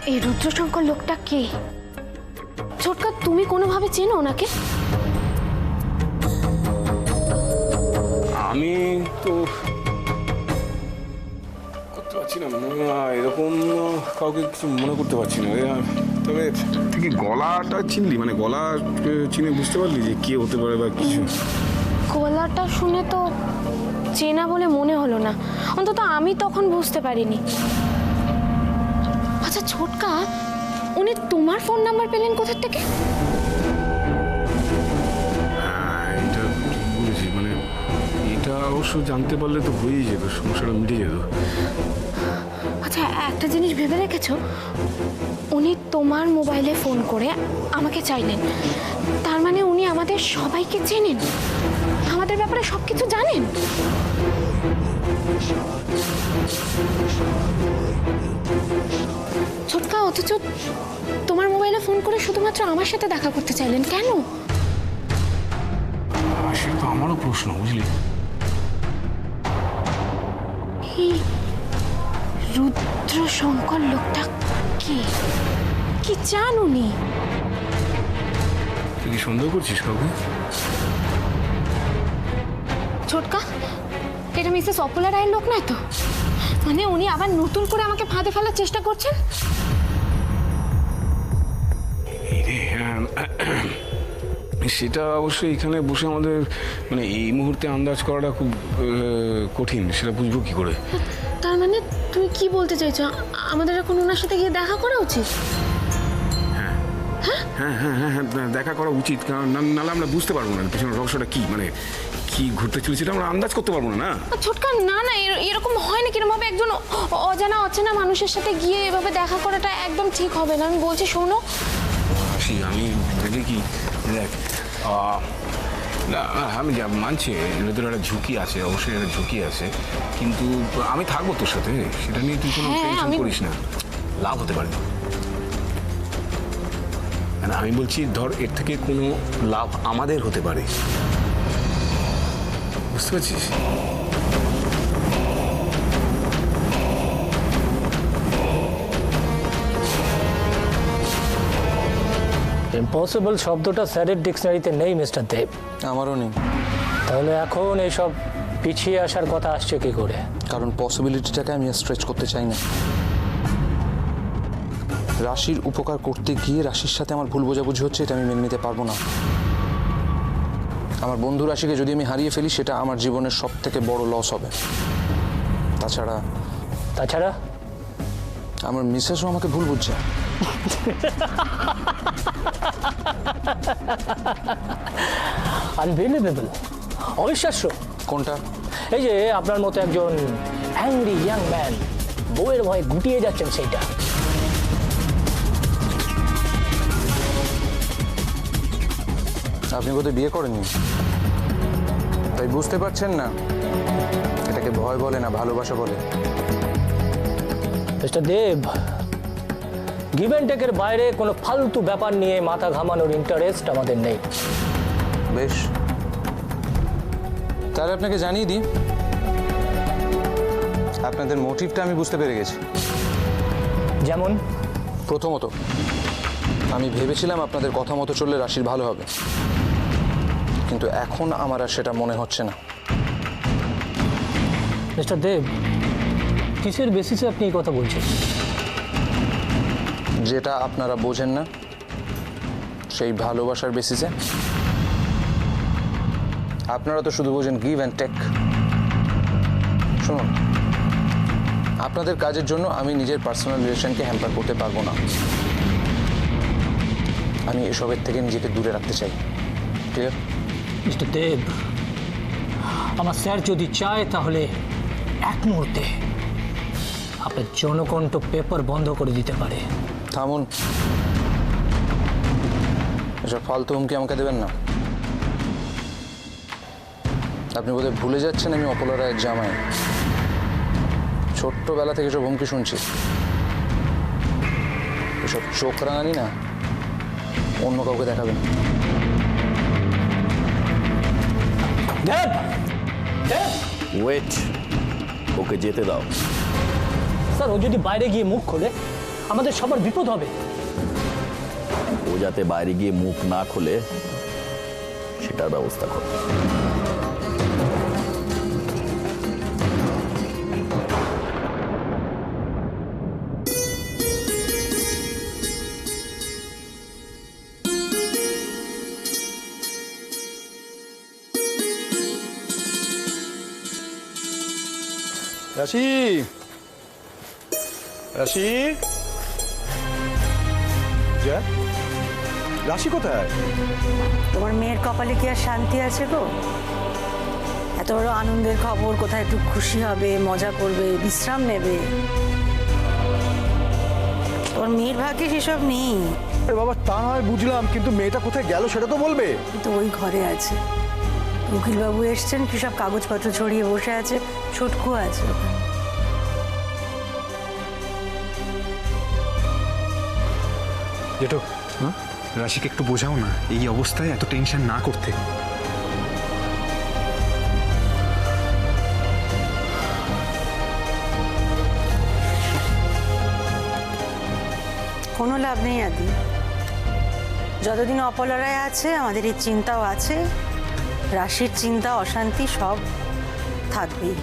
এই রুদ্রশঙ্কর লোকটা কে? ছোটকা, তুমি কোনোভাবে চেনো ওনাকে? আমি তো করতে পারছি না, এরকম কাউকে কিছু মনে করতে পারছি না। তবে তুই কি গলাটা চিনলি, মানে গলা চিনে বুঝতে পারলি যে কে হতে পারে বা কিছু? গলাটা শুনে তো চেনা বলে মনে হলো না, অন্তত আমি তখন বুঝতে পারিনি। আচ্ছা ছোটকা, উনি তোমার ফোন নাম্বার পেলেন কোথা থেকে? হ্যাঁ, এটা ঠিক বলেছি, মানে এটা অবশ্য জানতে পারলে তো হয়েই যেত, সমস্যাটা মিটে যেত। আচ্ছা একটা জিনিস ভেবে রেখেছো, উনি তোমার মোবাইলে ফোন করে আমাকে চাইলেন, তার মানে উনি আমাদের সবাইকে চেনেন, আমাদের ব্যাপারে সবকিছু জানেন। ছোটকা, অথচ তোমার মোবাইলে ফোন করে শুধুমাত্র আমার সাথে দেখা করতে চাইলেন কেন? সেটা তো আমারও প্রশ্ন, বুঝলি। এই রুদ্রশঙ্কর লোকটা কে? কি চান উনি? তুই কি সন্দেহ করছিস কাউকে? ছোটকা, এটা মিসেস অপলা রায়ের লোক নয় তো? মানে উনি আবার নতুন করে আমাকে ফাঁদে ফেলার চেষ্টা করছেন? সেটা অবশ্যই এখানে বসে আমাদের মানে এই মুহূর্তে আন্দাজ করাটা খুব কঠিন, সেটা বুঝবো কি করে? তার মানে তুমি কি বলতে চাইছো, আমাদের এখন ওনার সাথে গিয়ে দেখা করা উচিত? হ্যাঁ হ্যাঁ হ্যাঁ হ্যাঁ হ্যাঁ, দেখা করা উচিত, কারণ নাহলে আমরা বুঝতে পারবো না পেছনের রহস্যটা কি, মানে কি ঘুরতে চলেছে সেটা আমরা আন্দাজ করতে পারবো না। না ছোটকা, না না, এরকম হয় না, কিরকম ভাবে একজন অজানা অচেনা মানুষের সাথে গিয়ে এভাবে দেখা করাটা একদম ঠিক হবে না। আমি বলছি শোনো। আমি দেখি কি, দেখ না, আমি মানছি এদের একটা ঝুঁকি আছে, অবশ্যই একটা ঝুঁকি আছে, কিন্তু আমি থাকবো তোর সাথে, সেটা নিয়ে তুই কোনো টেনশন করিস না, লাভ হতে পারে। আমি বলছি ধর এর থেকে কোনো লাভ আমাদের হতে পারে, বুঝতে পারছিস? ইম্পসিবল শব্দটা স্যারের ডিকশনারিতে নেই মিস্টার দেব। আমারও নেই। তাহলে এখন এইসব পিছিয়ে আসার কথা আসছে কি করে? কারণ পসিবিলিটিটাকে আমি স্ট্রেচ করতে চাই না। রাশির উপকার করতে গিয়ে রাশির সাথে আমার ভুল বোঝাবুঝি হচ্ছে, এটা আমি মেনে নিতে পারবো না। আমার বন্ধু রাশিকে যদি আমি হারিয়ে ফেলি, সেটা আমার জীবনের সব থেকে বড় লস হবে। তাছাড়া আমার মিসেসও আমাকে ভুল বুঝছে। আনবিলিভেবল, অবিশ্বাস্য। কোনটা? এই যে আপনার মতো একজন অ্যাংরি ইয়াং ম্যান বউয়ের ভয়ে গুটিয়ে যাচ্ছেন, সেইটা। আপনি বোধহয় বিয়ে করেননি, তাই বুঝতে পারছেন না এটাকে ভয় বলে না ভালোবাসা বলে। মিস্টার দেব, গিভ অ্যান্ড টেকের বাইরে কোনো ফালতু ব্যাপার নিয়ে মাথা ঘামানোর ইন্টারেস্ট আমাদের নেই। বেশ, তাহলে আপনাকে জানিয়ে দিই, আপনাদের মোটিভটা আমি বুঝতে পেরে গেছি। যেমন? প্রথমত, আমি ভেবেছিলাম আপনাদের কথা মতো চললে রাশির ভালো হবে, কিন্তু এখন আমার আর সেটা মনে হচ্ছে না। মিস্টার দেব, কিসের বেসিসে আপনি এই কথা বলছেন? যেটা আপনারা বোঝেন না, সেই ভালোবাসার বেসিসে। আপনারা তো শুধু বোঝেন গিভ অ্যান্ড টেক। শুনুন, আপনাদের কাজের জন্য আমি নিজের পার্সোনাল রিলেশনকে হ্যাম্পার করতে পারবো না। আমি এসবের থেকে নিজেকে দূরে রাখতে চাই। ক্লিয়ার? মিস্টার দেব, আমার স্যার যদি চায় তাহলে এক মুহূর্তে আপনার জনকণ্ঠ পেপার বন্ধ করে দিতে পারে। থামুন, এসব ফালতু হুমকি আমাকে দেবেন না। আপনি বোধহয় ভুলে যাচ্ছেন আমি অপলা রায়ের জামাই। ছোট্টবেলা থেকে সব হুমকি শুনছি। এসব চোখ রাঙানি না অন্য কাউকে দেখাবেন। দেব, দেব, ওয়েট, ওকে যেতে দাও। স্যার ও যদি বাইরে গিয়ে মুখ খোলে, আমাদের সবার বিপদ হবে। ও যাতে বাইরে গিয়ে মুখ না খোলে সেটার ব্যবস্থা কর। রাশি, রাশি, জয়া, রাশি কোথায়? তোমার মেয়ের কপালে কি আর শান্তি আছে গো? এত বড় আনন্দের খবর, কোথায় একটু খুশি হবে, মজা করবে, বিশ্রাম নেবে। তোমার মেয়ের ভাগ্যে সেসব নেই। আরে বাবা, তা নয় বুঝলাম, কিন্তু মেয়েটা কোথায় গেল সেটা তো বলবে। কিন্তু ওই ঘরে আছে, উকিলবাবু এসছেন, কি সব কাগজপত্র ছড়িয়ে বসে আছে, ছুটকু আছে। জেঠু, রাশিকে একটু বোঝাও না এই অবস্থায় এত টেনশন না করতে। কোনো লাভ নেই আদি। যতদিন অপলরায় আছে আমাদের এই চিন্তাও আছে, রাশির চিন্তা অশান্তি সব থাকবেই।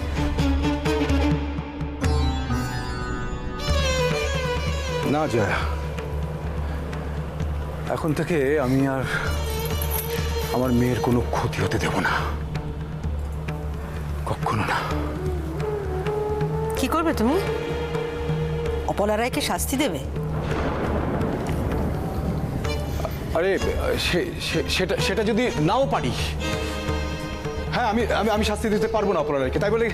না জয়া, এখন থেকে আমি আর আমার মেয়ের কোনো ক্ষতি হতে দেব না, কখনো না। কি করবে তুমি? অপলরায়কে শাস্তি দেবে? আরে সেটা সেটা যদি নাও পারি, হ্যাঁ, আমি আমি আমি শাস্তি দিতে পারবো না অপরাধীকে, তাই বলে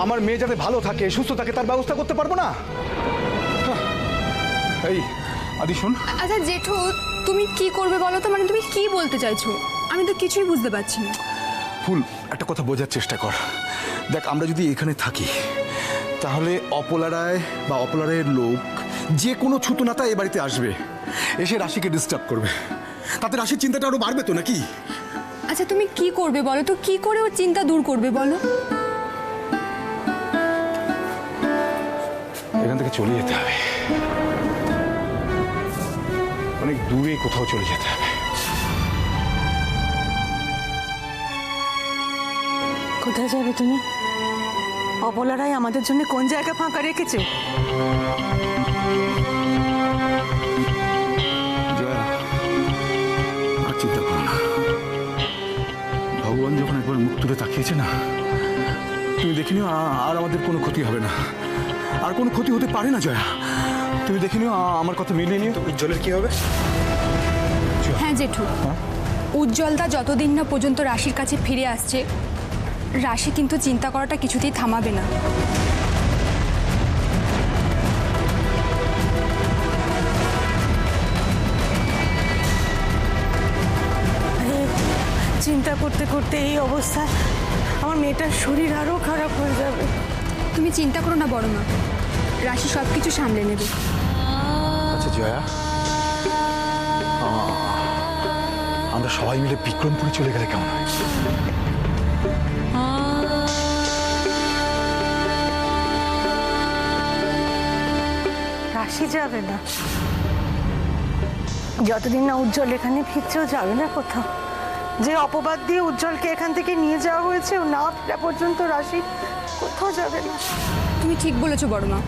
আমার মেয়ে যাতে ভালো থাকে, সুস্থ থাকে, তার ব্যবস্থা করতে পারবো না? হ্যাঁ। এই আদি শোন। আচ্ছা জেঠু, তুমি কি করবে বলো তো? মানে তুমি কি বলতে চাইছো? আমি তো কিছুই বুঝতে পারছি না। ফুল, একটা কথা বোঝার চেষ্টা কর। দেখ, আমরা যদি এখানে থাকি তাহলে অপলারায় বা অপলারায়ের লোক যে কোনো ছুতুনাতা এ বাড়িতে আসবে, এসে রাশিকে ডিস্টার্ব করবে। তাতে রাশির চিন্তাটা আরো বাড়বে তো নাকি? আচ্ছা তুমি কি করবে বলো তো? কি করে ওর চিন্তা দূর করবে বলো? এখান থেকে চলে যেতে হবে, অনেক দূরে কোথাও চলে যেতে হবে। কোথায় যাবে তুমি? অপলারাই আমাদের জন্য কোন জায়গা ফাঁকা রেখেছে? জয়া, আর চিন্তা করো না। ভগবান যখন একবার মুখ তুলে তাকিয়েছে না, তুমি দেখে নিও আর আমাদের কোনো ক্ষতি হবে না, আর কোনো ক্ষতি হতে পারে না। জয়া, তুমি দেখে নিও, আমার কথা মিলিয়ে নিও। উজ্জ্বলের কি হবে? হ্যাঁ জেঠু, উজ্জ্বলদা যতদিন না পর্যন্ত রাশির কাছে ফিরে আসছে, রাশি কিন্তু চিন্তা করাটা কিছুতেই থামাবে না। চিন্তা করতে করতে এই অবস্থায় আমার মেয়েটার শরীর আরো খারাপ হয়ে যাবে। তুমি চিন্তা করো না বড় মা, রাশি সব কিছু সামলে নেবে। আচ্ছা জয়া, আমরা সবাই মিলে বিক্রমপুরে চলে গেলে কেমন হয়? রাশি যাবে না, যতদিন না উজ্জ্বল এখানে ফিরছেও যাবে না কোথাও। যে অপবাদ দিয়ে উজ্জ্বলকে এখান থেকে নিয়ে যাওয়া হয়েছে, ও না ফেরা পর্যন্ত রাশি কোথাও যাবে না। তুমি ঠিক বলেছো বড় মা,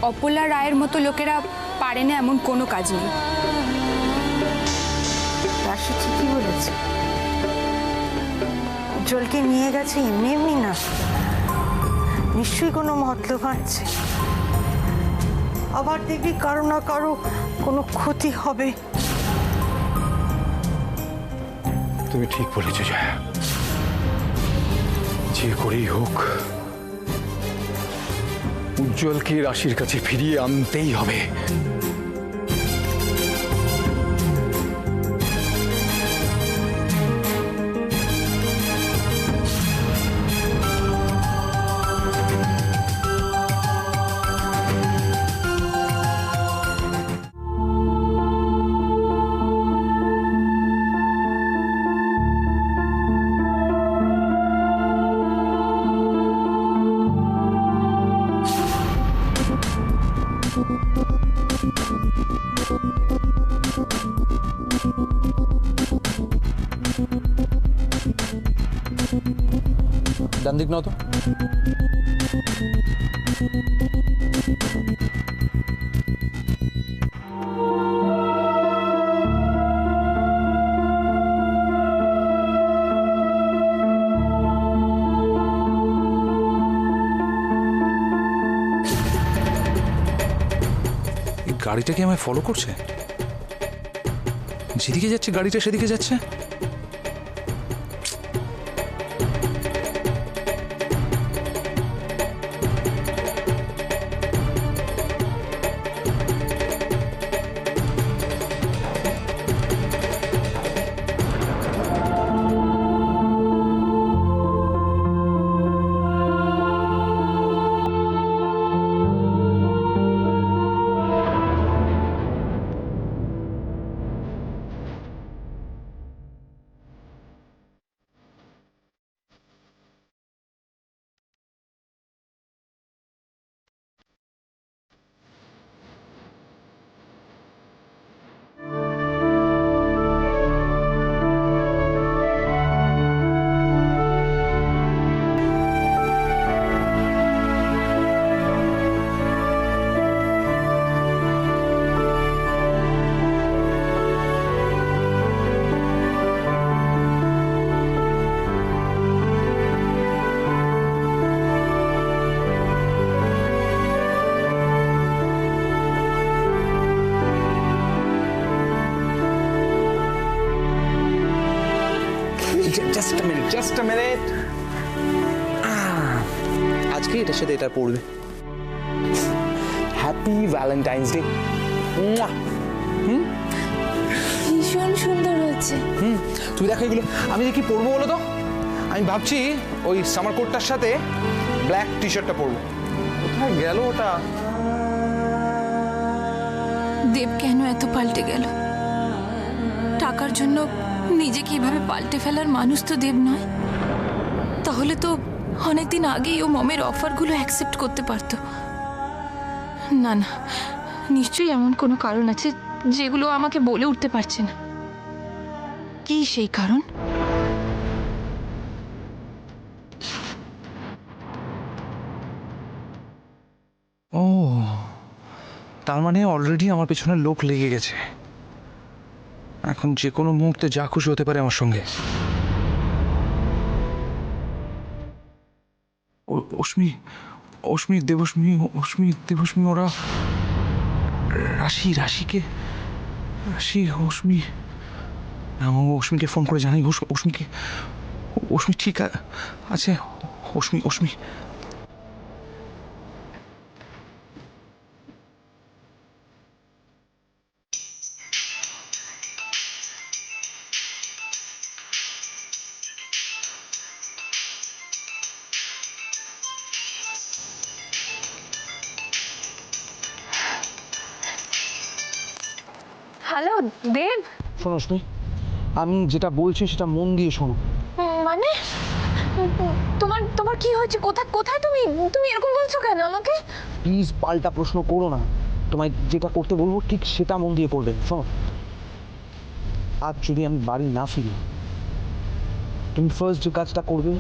অপলা রায়ের মতো লোকেরা পারে না এমন কোনো কাজ নেই। রাশি ঠিকই বলেছে, উজ্জ্বলকে নিয়ে গেছে এমনি এমনি না, নিশ্চয়ই কোনো মতলব আছে। আবার দেখবি কারো না কারো কোনো ক্ষতি হবে। তুমি ঠিক বলেছো জয়া, যে করেই হোক উজ্জ্বলকে রাশির কাছে ফিরিয়ে আনতেই হবে। ডান দিক নাও তো। গাড়িটা কি আমায় ফলো করছে? যেদিকে যাচ্ছে গাড়িটা সেদিকে যাচ্ছে। Just a minute. আজকে এটার সাথে এটা পড়বে। Happy Valentine's day. ভীষণ সুন্দর হচ্ছে। তুমি দেখো এগুলো। আমি কি পরবো বলো তো? আমি ভাবছি ওই সামার কোটটার সাথে ব্ল্যাক টি শার্টটা পরবো। কোথায় গেল ওটা? দেব কেন এত পাল্টে গেল? টাকার জন্য নিজেকে এইভাবে পাল্টে ফেলার মানুষ তো দেব নয়। তাহলে তো অনেকদিন আগেই ও মমের অফারগুলো অ্যাকসেপ্ট করতে পারতো। না না, নিশ্চয়ই এমন কোনো কারণ আছে যেগুলো আমাকে বলে উঠতে পারছে না। কি সেই কারণ? ও, তার মানে অলরেডি আমার পেছনে লোক লেগে গেছে। এখন যে কোনো মুহূর্তে যা খুশি হতে পারে আমার সঙ্গে। অশ্মি দেবশ্মি ওরা রাশিকে অশ্মিকে ফোন করে জানাই। অশ্মি ঠিক আছে। অশ্মি হ্যালো দেব। শোনো অশ্মি, আমি যেটা বলছি সেটা মন দিয়ে শোনো। মানে তোমার কি হয়েছে? কোথায় তুমি এরকম বলছো কেন আমাকে? প্লিজ পাল্টা প্রশ্ন করো না। তোমায় যেটা করতে বলবো ঠিক সেটা মন দিয়ে করবে। শোনো, আজ যদি আমি বাড়ি না ফিরি, তুমি ফার্স্ট যে কাজটা করবে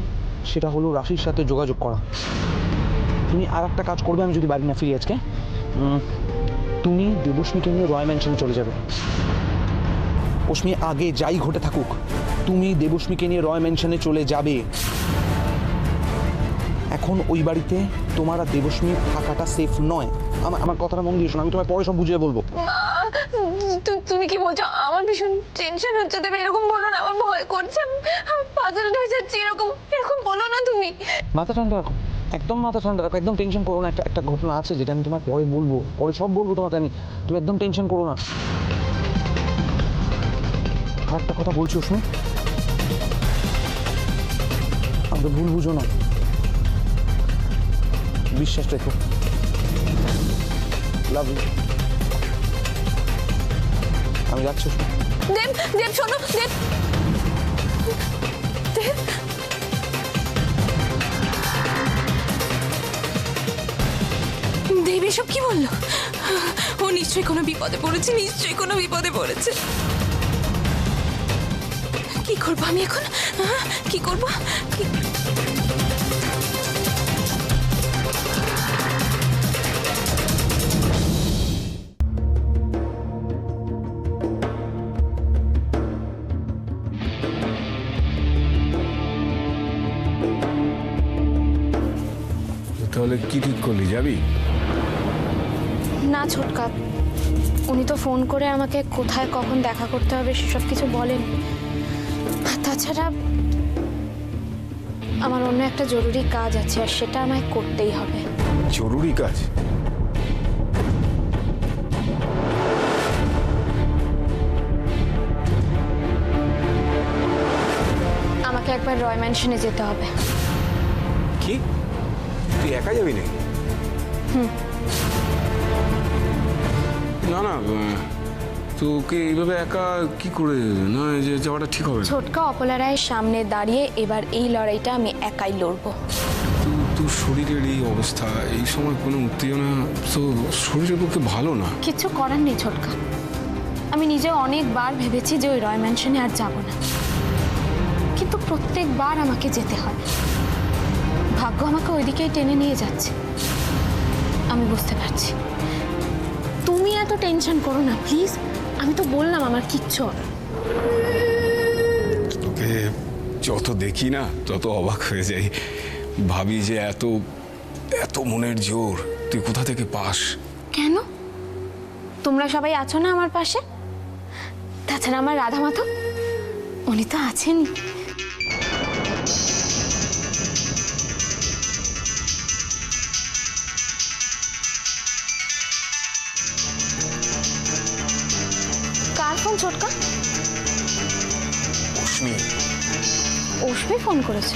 সেটা হলো রাশির সাথে যোগাযোগ করা। তুমি আর একটা কাজ করবে, আমি যদি বাড়ি না ফিরি আজকে, তুমি দেবশ্মীকে নিয়ে রয় ম্যানশনে চলে যাবে। অশ্মি, আগে যাই ঘটে থাকুক, তুমি দেবশ্মীকে নিয়ে রয় ম্যানশনে চলে যাবে। এখন ওই বাড়িতে তোমার আর দেবশ্মী থাকাটা সেফ নয়। আমার কথাটা মন দিয়ে শোনো, আমি তোমায় পরে সব বুঝিয়ে বলবো। তুমি কি বলছো? আমার ভীষণ টেনশন হচ্ছে দেব। এরকম বলো না, আমার ভয় করছে, আমি পাগল হয়ে যাচ্ছি। এরকম বলো না তুমি। মাথা ঠান্ডা রাখো, একদম মাথা ঠান্ডা রাখো, একদম টেনশন করো না। একটা ঘটনা আছে যেটা আমি তোমার পরে বলবো, পরে সব বলবো তোমাকে আমি। তুমি একদম টেনশন করো না। আর একটা কথা বলছো, শুনো, আমাকে ভুল বুঝো না, বিশ্বাস রেখো। Love you. আমি যাচ্ছি। দেব শোনো, দেব দেব এসব কি বললো? ও নিশ্চয়ই কোনো বিপদে পড়েছে। কি করবো আমি এখন? কি করবো? তাহলে কি ঠিক করলি, যাবি? না ছোটকা, উনি তো ফোন করে আমাকে কোথায় কখন দেখা করতে হবে সেসব কিছু বলেন। আর তাছাড়া আমার অন্য একটা জরুরি কাজ আছে, আর সেটা আমায় করতেই হবে। জরুরি কাজ? আমাকে একবার রয় ম্যানশনে যেতে হবে। কি, তুই একা যাবি না? না না, তোকে এইভাবে একা কি করে না যে যাওয়াটা ঠিক হবে না। ছোটকা অপলা রায়ের সামনে দাঁড়িয়ে এবার এই লড়াইটা আমি একাই লড়বো। তোর শরীরের এই অবস্থা, এই সময় কোনো উত্তেজনা তো শরীরের পক্ষে ভালো না। কিচ্ছু করার নেই ছোটকা, আমি নিজে অনেকবার ভেবেছি যে ওই রয় ম্যানশনে আর যাব না, কিন্তু প্রত্যেকবার আমাকে যেতে হয়। ভাগ্য আমাকে ওইদিকেই টেনে নিয়ে যাচ্ছে। আমি বুঝতে পারছি। তুমি এত টেনশন করো না প্লিজ। আমি তো বললাম আমার কিচ্ছু হবে না। তোকে যত দেখি না তত অবাক হয়ে যাই, ভাবি যে এত এত মনের জোর তুই কোথা থেকে পাস। কেন? তোমরা সবাই আছো না আমার পাশে? তাছাড়া আমার রাধা মাধব, উনি তো আছেন। কার ফোন ছোটকা? অশ্মি। অশ্মি ফোন করেছে?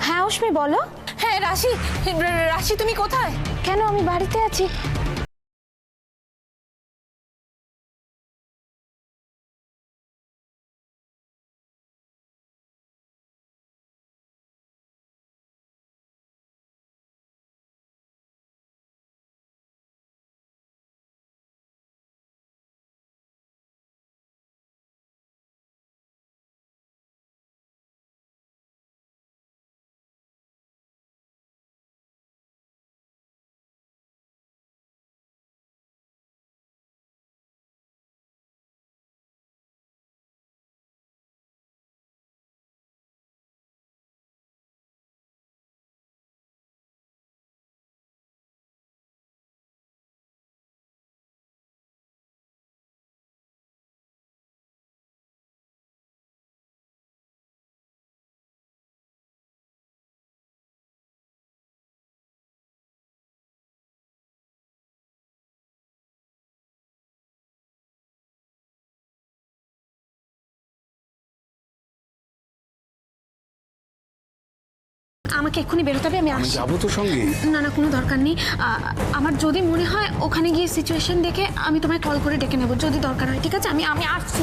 হ্যাঁ অশ্মি বলো। হ্যাঁ রাশি, রাশি তুমি কোথায়? কেন, আমি বাড়িতে আছি। আমাকে এক্ষুনি বেরোতে হবে, আমি আমি আসছি। যাবো তোর সঙ্গে। না না, কোনো দরকার নেই। আমার যদি মনে হয় ওখানে গিয়ে সিচুয়েশন দেখে আমি তোমায় কল করে ডেকে নেবো যদি দরকার হয়, ঠিক আছে? আমি আমি আসছি।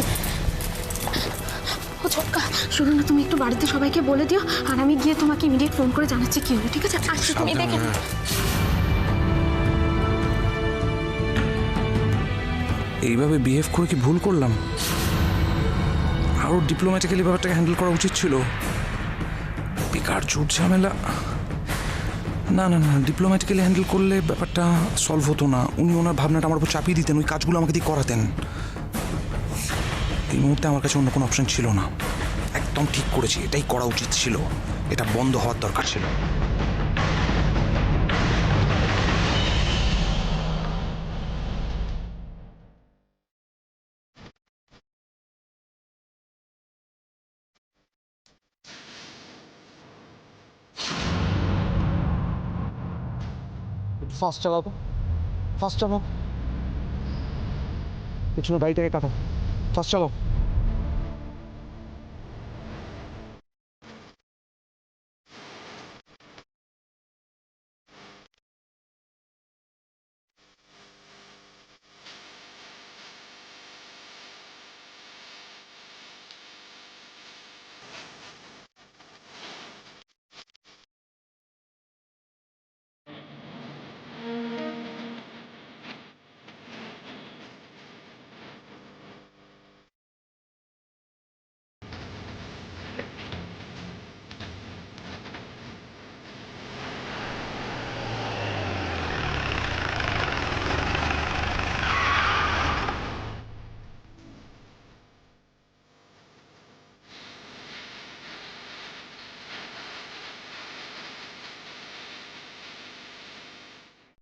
ও ছোটকা, শোনো না, তুমি একটু বাড়িতে সবাইকে বলে দিও, আর আমি গিয়ে তোমাকে ইমিডিয়েট ফোন করে জানাচ্ছি কি হলো, ঠিক আছে? আসছি, তুমি দেখে নাও। এইভাবে বিহেভ করে কি ভুল করলাম? আরও ডিপ্লোম্যাটিক্যালি ব্যাপারটাকে হ্যান্ডেল করা উচিত ছিল। বেকার ঝুট ঝামেলা। না না না, ডিপ্লোম্যাটিক্যালি হ্যান্ডেল করলে ব্যাপারটা সলভ হতো না। উনি ওনার ভাবনাটা আমার উপর চাপিয়ে দিতেন, ওই কাজগুলো আমাকে দিয়ে করাতেন। এই মুহূর্তে আমার কাছে অন্য কোনো অপশন ছিল না। একদম ঠিক করেছি, এটাই করা উচিত ছিল। এটা বন্ধ হওয়ার দরকার ছিল। ফাস্ট চালাও তো, ফাস্ট চালাও, পিছনে গাড়িটাকে কাটো, ফাস্ট চালাও।